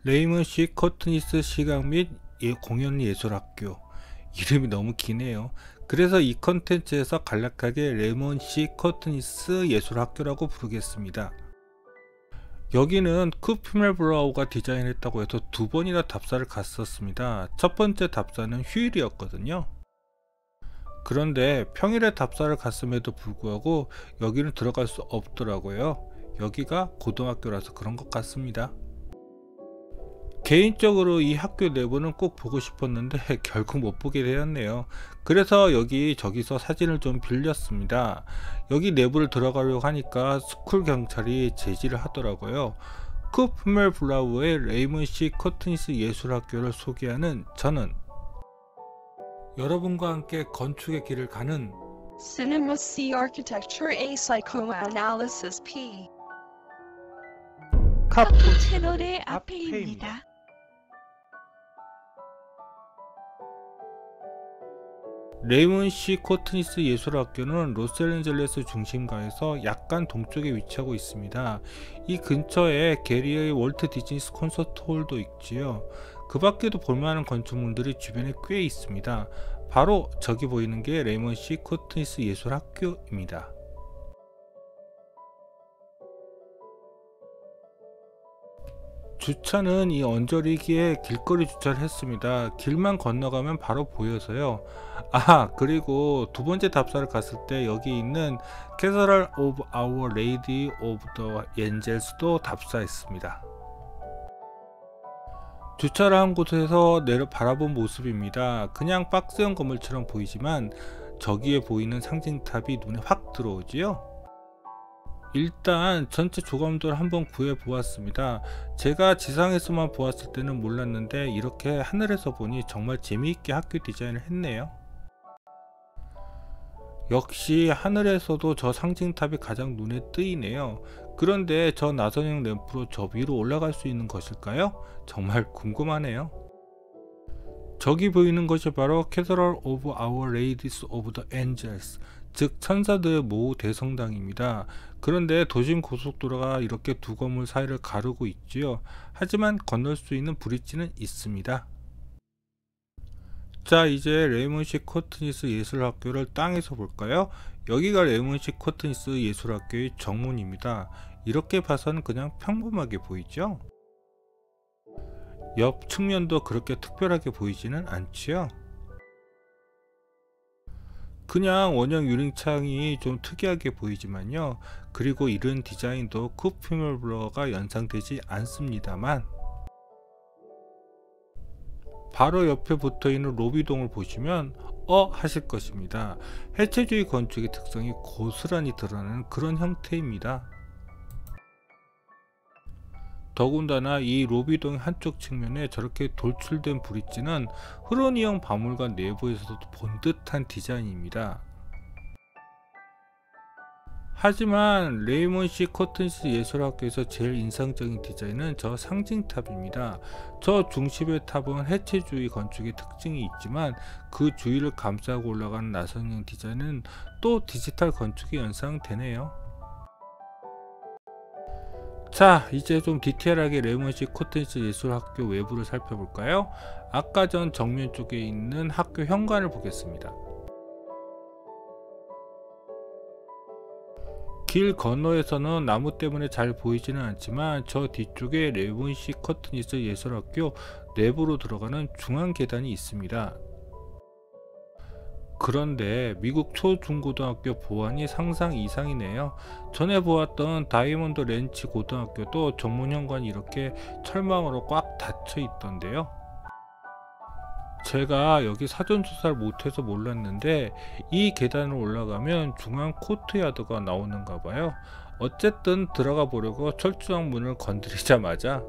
레이먼 C 커트니스 시각 및 공연예술학교. 이름이 너무 기네요. 그래서 이 컨텐츠에서 간략하게 레이먼 C 커트니스 예술학교라고 부르겠습니다. 여기는 쿠피멜 브라우가 디자인했다고 해서 두 번이나 답사를 갔었습니다. 첫 번째 답사는 휴일이었거든요. 그런데 평일에 답사를 갔음에도 불구하고 여기는 들어갈 수 없더라고요. 여기가 고등학교라서 그런 것 같습니다. 개인적으로 이 학교 내부는 꼭 보고 싶었는데 결국 못 보게 되었네요. 그래서 여기저기서 사진을 좀 빌렸습니다. 여기 내부를 들어가려고 하니까 스쿨 경찰이 제지를 하더라고요. 쿠프멜 블라우의 레이먼 C 커트니스 예술학교를 소개하는 저는 여러분과 함께 건축의 길을 가는 Cinema C Architecture A Psychoanalysis P 카푸 채널의 앞에입니다. 레이먼 C 커트니스 예술학교는 로스앤젤레스 중심가에서 약간 동쪽에 위치하고 있습니다. 이 근처에 게리의 월트 디즈니 콘서트 홀도 있지요. 그 밖에도 볼만한 건축물들이 주변에 꽤 있습니다. 바로 저기 보이는 게 레이먼 C 커트니스 예술학교입니다. 주차는 이 언저리기에 길거리 주차를 했습니다. 길만 건너가면 바로 보여서요. 그리고 두 번째 답사를 갔을 때 여기 있는 캐서럴 오브 아워 레이디 오브 더 엔젤스도 답사했습니다. 주차를 한 곳에서 내려 바라본 모습입니다. 그냥 박스형 건물처럼 보이지만 저기에 보이는 상징탑이 눈에 확 들어오지요. 일단 전체 조감도를 한번 구해 보았습니다. 제가 지상에서만 보았을 때는 몰랐는데 이렇게 하늘에서 보니 정말 재미있게 학교 디자인을 했네요. 역시 하늘에서도 저 상징탑이 가장 눈에 띄네요. 그런데 저 나선형 램프로 저 위로 올라갈 수 있는 것일까요? 정말 궁금하네요. 저기 보이는 것이 바로 캐서럴 오브 아워 레이디스 오브 더 엔젤스, 즉 천사들의 모 대성당입니다. 그런데 도심 고속도로가 이렇게 두 건물 사이를 가르고 있지요. 하지만 건널 수 있는 브릿지는 있습니다. 자, 이제 레이먼 C 커트니스 예술학교를 땅에서 볼까요? 여기가 레이먼 C 커트니스 예술학교의 정문입니다. 이렇게 봐서는 그냥 평범하게 보이죠? 옆 측면도 그렇게 특별하게 보이지는 않지요. 그냥 원형 유리창이 좀 특이하게 보이지만요. 그리고 이런 디자인도 쿠피멜 블러가 연상되지 않습니다만 바로 옆에 붙어있는 로비동을 보시면 하실 것입니다. 해체주의 건축의 특성이 고스란히 드러나는 그런 형태입니다. 더군다나 이 로비동 한쪽 측면에 저렇게 돌출된 브릿지는 흐로니형 박물관 내부에서도 본 듯한 디자인입니다. 하지만 레이먼 C 커트니스 예술학교에서 제일 인상적인 디자인은 저 상징탑입니다. 저 중심의 탑은 해체주의 건축의 특징이 있지만 그 주위를 감싸고 올라가는 나선형 디자인은 또 디지털 건축이 연상되네요. 자, 이제 좀 디테일하게 레이먼 C 커트니스 예술학교 외부를 살펴볼까요? 아까 전 정면 쪽에 있는 학교 현관을 보겠습니다. 길 건너에서는 나무 때문에 잘 보이지는 않지만 저 뒤쪽에 레이먼 C 커트니스 예술학교 내부로 들어가는 중앙 계단이 있습니다. 그런데 미국 초중고등학교 보안이 상상 이상이네요. 전에 보았던 다이몬드 렌치 고등학교도 정문 현관이 이렇게 철망으로 꽉 닫혀 있던데요. 제가 여기 사전 조사를 못해서 몰랐는데 이 계단을 올라가면 중앙 코트야드가 나오는가 봐요. 어쨌든 들어가 보려고 철조망 문을 건드리자마자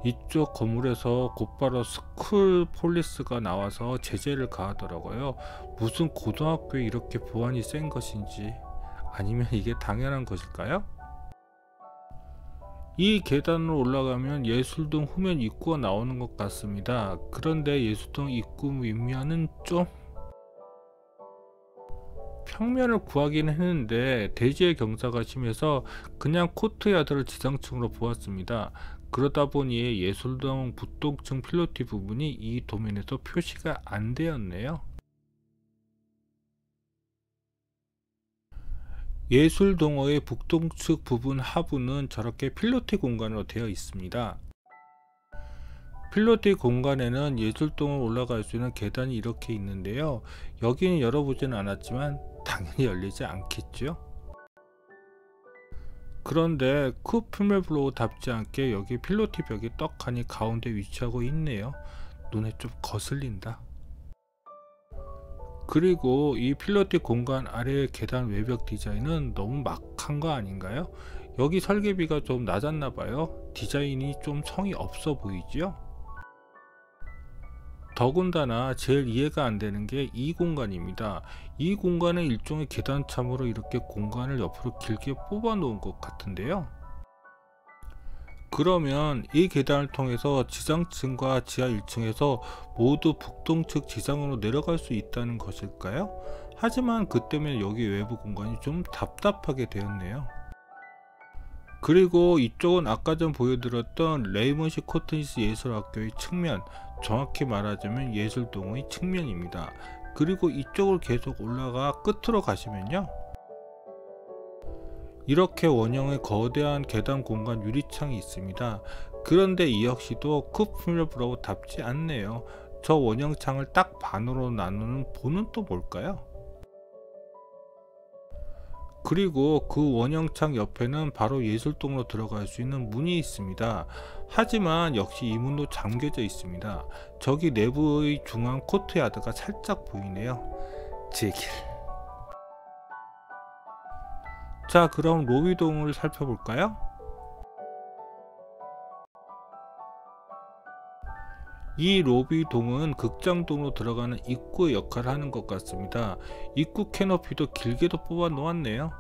이쪽 건물에서 곧바로 스쿨 폴리스가 나와서 제재를 가하더라고요. 무슨 고등학교에 이렇게 보안이 센 것인지, 아니면 이게 당연한 것일까요? 이 계단으로 올라가면 예술동 후면 입구가 나오는 것 같습니다. 그런데 예술동 입구 윗면은 좀 평면을 구하긴 했는데 대지의 경사가 심해서 그냥 코트야드를 지상층으로 보았습니다. 그러다 보니 예술동 북동층 필로티 부분이 이 도면에서 표시가 안 되었네요. 예술동호의 북동측 부분 하부는 저렇게 필로티 공간으로 되어 있습니다. 필로티 공간에는 예술동을 올라갈 수 있는 계단이 이렇게 있는데요. 여기는 열어보지는 않았지만 당연히 열리지 않겠죠. 그런데 쿠프멜블로우답지 않게 여기 필로티 벽이 떡하니 가운데 위치하고 있네요. 눈에 좀 거슬린다. 그리고 이 필로티 공간 아래의 계단 외벽 디자인은 너무 막한 거 아닌가요? 여기 설계비가 좀 낮았나봐요. 디자인이 좀 성의 없어 보이지요? 더군다나 제일 이해가 안 되는 게 이 공간입니다. 이 공간은 일종의 계단참으로 이렇게 공간을 옆으로 길게 뽑아 놓은 것 같은데요. 그러면 이 계단을 통해서 지상층과 지하 1층에서 모두 북동측 지상으로 내려갈 수 있다는 것일까요? 하지만 그 때문에 여기 외부 공간이 좀 답답하게 되었네요. 그리고 이쪽은 아까 전 보여드렸던 레이먼시 코트니스 예술학교의 측면, 정확히 말하자면 예술동의 측면입니다. 그리고 이쪽을 계속 올라가 끝으로 가시면요, 이렇게 원형의 거대한 계단 공간 유리창이 있습니다. 그런데 이 역시도 쿠프멜블로우답지 않네요. 저 원형창을 딱 반으로 나누는 본은 또 뭘까요? 그리고 그 원형창 옆에는 바로 예술동으로 들어갈 수 있는 문이 있습니다. 하지만 역시 이 문도 잠겨져 있습니다. 저기 내부의 중앙 코트야드가 살짝 보이네요. 제길. 자, 그럼 로비동을 살펴볼까요? 이 로비동은 극장동으로 들어가는 입구의 역할을 하는 것 같습니다. 입구 캐노피도 길게도 뽑아 놓았네요.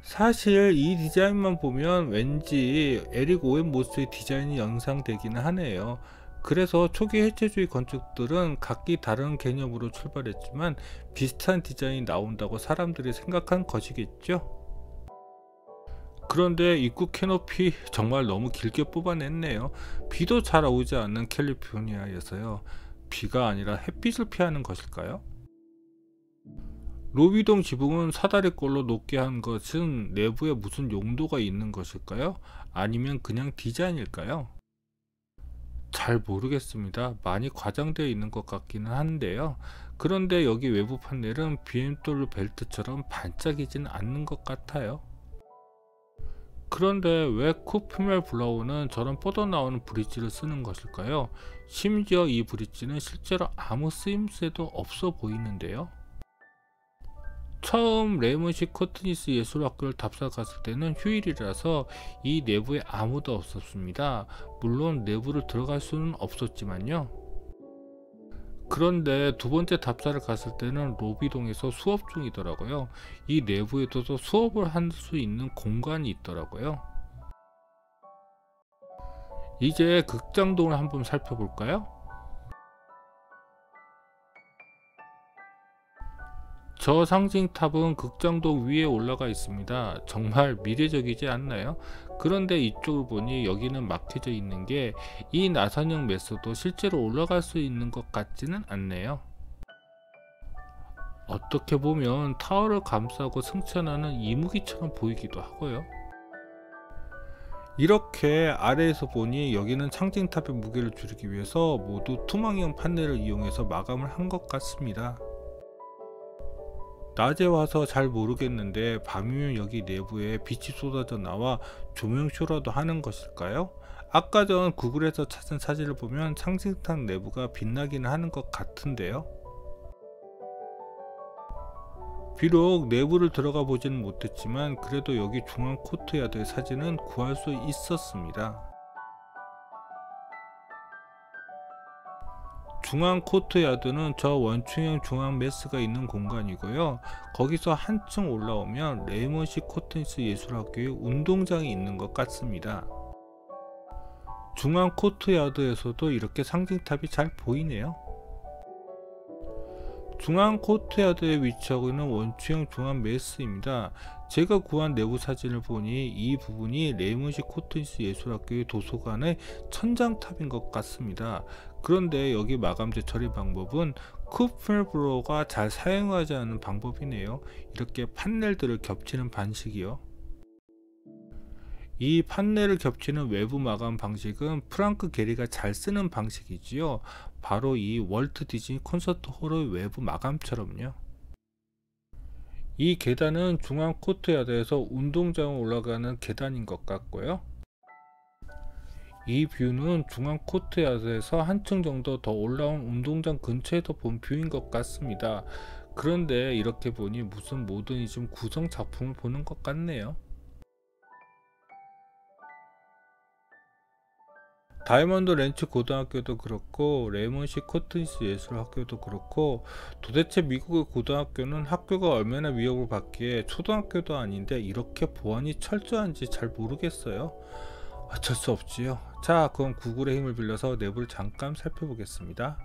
사실 이 디자인만 보면 왠지 에릭 오웬 모스의 디자인이 연상되기는 하네요. 그래서 초기 해체주의 건축들은 각기 다른 개념으로 출발했지만 비슷한 디자인이 나온다고 사람들이 생각한 것이겠죠. 그런데 입구 캐노피 정말 너무 길게 뽑아냈네요. 비도 잘 오지 않는 캘리포니아에서요. 비가 아니라 햇빛을 피하는 것일까요? 로비동 지붕은 사다리꼴로 높게 한 것은 내부에 무슨 용도가 있는 것일까요? 아니면 그냥 디자인일까요? 잘 모르겠습니다. 많이 과장되어 있는 것 같기는 한데요. 그런데 여기 외부 판넬은 BMW 벨트처럼 반짝이지는 않는 것 같아요. 그런데 왜 쿠프멜블로우는 저런 뻗어나오는 브릿지를 쓰는 것일까요? 심지어 이 브릿지는 실제로 아무 쓰임새도 없어 보이는데요. 처음 레이먼시 코트니스 예술학교를 답사 갔을 때는 휴일이라서 이 내부에 아무도 없었습니다. 물론 내부를 들어갈 수는 없었지만요. 그런데 두 번째 답사를 갔을 때는 로비동에서 수업 중이더라고요. 이 내부에도 수업을 할 수 있는 공간이 있더라고요. 이제 극장동을 한번 살펴볼까요? 저 상징탑은 극장동 위에 올라가 있습니다. 정말 미래적이지 않나요? 그런데 이쪽을 보니 여기는 막혀져 있는 게 이 나선형 메스도 실제로 올라갈 수 있는 것 같지는 않네요. 어떻게 보면 타워를 감싸고 승천하는 이무기처럼 보이기도 하고요. 이렇게 아래에서 보니 여기는 상징탑의 무게를 줄이기 위해서 모두 투망형 판넬을 이용해서 마감을 한 것 같습니다. 낮에 와서 잘 모르겠는데 밤이면 여기 내부에 빛이 쏟아져 나와 조명쇼라도 하는 것일까요? 아까 전 구글에서 찾은 사진을 보면 상징탑 내부가 빛나기는 하는 것 같은데요. 비록 내부를 들어가 보지는 못했지만 그래도 여기 중앙 코트야드의 사진은 구할 수 있었습니다. 중앙 코트야드는 저 원층형 중앙 메스가 있는 공간이고요. 거기서 한층 올라오면 레이먼시 코트니스 예술학교의 운동장이 있는 것 같습니다. 중앙 코트야드에서도 이렇게 상징탑이 잘 보이네요. 중앙 코트야드에 위치하고 있는 원추형 중앙 메스입니다. 제가 구한 내부 사진을 보니 이 부분이 레이먼식 코트니스 예술학교의 도서관의 천장탑인 것 같습니다. 그런데 여기 마감재 처리 방법은 쿠펠브로가 잘 사용하지 않는 방법이네요. 이렇게 판넬들을 겹치는 방식이요. 이 판넬을 겹치는 외부 마감 방식은 프랑크 게리가 잘 쓰는 방식이지요. 바로 이 월트 디즈니 콘서트 홀의 외부 마감처럼요. 이 계단은 중앙 코트야드에서 운동장으로 올라가는 계단인 것 같고요. 이 뷰는 중앙 코트야드에서 한층 정도 더 올라온 운동장 근처에서 본 뷰인 것 같습니다. 그런데 이렇게 보니 무슨 모더니즘 구성 작품을 보는 것 같네요. 다이먼드 렌치 고등학교도 그렇고 레이먼식 코트니스 예술학교도 그렇고 도대체 미국의 고등학교는 학교가 얼마나 위협을 받기에 초등학교도 아닌데 이렇게 보안이 철저한지 잘 모르겠어요. 어쩔 수 없지요. 자, 그럼 구글의 힘을 빌려서 내부를 잠깐 살펴보겠습니다.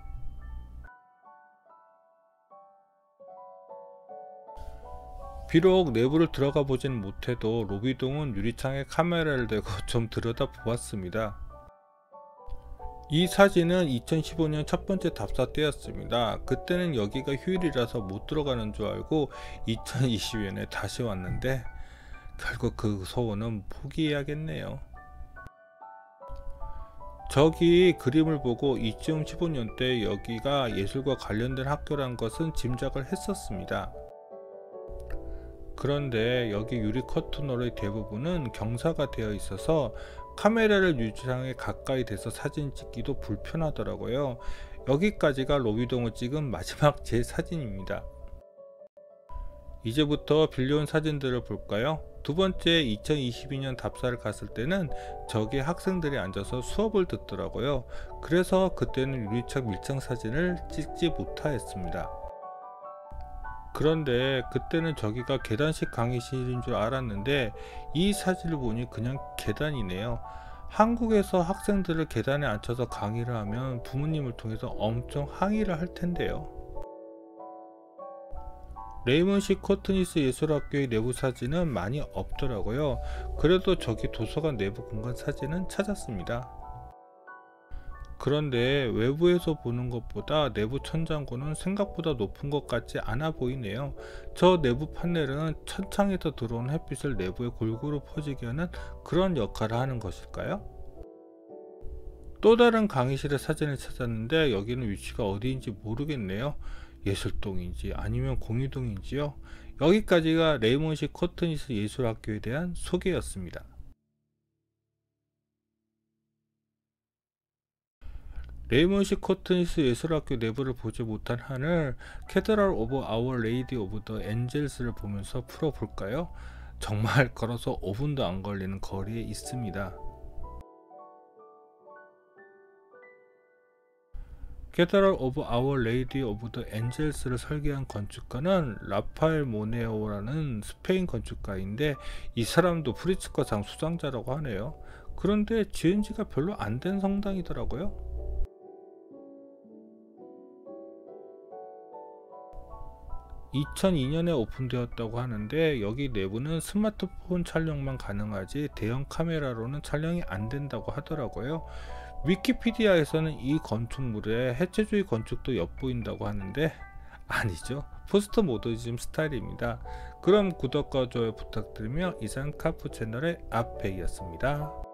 비록 내부를 들어가 보지는 못해도 로비동은 유리창에 카메라를 대고 좀 들여다 보았습니다. 이 사진은 2015년 첫 번째 답사 때였습니다. 그때는 여기가 휴일이라서 못 들어가는 줄 알고 2020년에 다시 왔는데 결국 그 소원은 포기해야겠네요. 저기 그림을 보고 2015년대 여기가 예술과 관련된 학교란 것은 짐작을 했었습니다. 그런데 여기 유리 커튼홀의 대부분은 경사가 되어 있어서 카메라를 유리창에 가까이 대서 사진 찍기도 불편하더라고요. 여기까지가 로비동을 찍은 마지막 제 사진입니다. 이제부터 빌려온 사진들을 볼까요? 두 번째 2022년 답사를 갔을 때는 저기 학생들이 앉아서 수업을 듣더라고요. 그래서 그때는 유리창 밀착 사진을 찍지 못하였습니다. 그런데 그때는 저기가 계단식 강의실인 줄 알았는데 이 사진을 보니 그냥 계단이네요. 한국에서 학생들을 계단에 앉혀서 강의를 하면 부모님을 통해서 엄청 항의를 할 텐데요. 레이먼식 코트니스 예술학교의 내부 사진은 많이 없더라고요. 그래도 저기 도서관 내부 공간 사진은 찾았습니다. 그런데 외부에서 보는 것보다 내부 천장고는 생각보다 높은 것 같지 않아 보이네요. 저 내부 판넬은 천창에서 들어온 햇빛을 내부에 골고루 퍼지게 하는 그런 역할을 하는 것일까요? 또 다른 강의실의 사진을 찾았는데 여기는 위치가 어디인지 모르겠네요. 예술동인지 아니면 공유동인지요. 여기까지가 레이먼식 코트니스 예술학교에 대한 소개였습니다. 레이먼식 코트니스 예술학교 내부를 보지 못한 한을 캐더럴 오브 아워 레이디 오브 더 엔젤스를 보면서 풀어볼까요? 정말 걸어서 5분도 안 걸리는 거리에 있습니다. 캐더럴 오브 아워 레이디 오브 더 엔젤스를 설계한 건축가는 라파엘 모네오라는 스페인 건축가인데 이 사람도 프리츠커상 수상자라고 하네요. 그런데 지은 지가 별로 안 된 성당이더라고요. 2002년에 오픈되었다고 하는데 여기 내부는 스마트폰 촬영만 가능하지 대형 카메라로는 촬영이 안 된다고 하더라고요. 위키피디아에서는 이 건축물에 해체주의 건축도 엿보인다고 하는데 아니죠. 포스트 모더니즘 스타일입니다. 그럼 구독과 좋아요 부탁드리며 이상 카프 채널의 앞페이였습니다.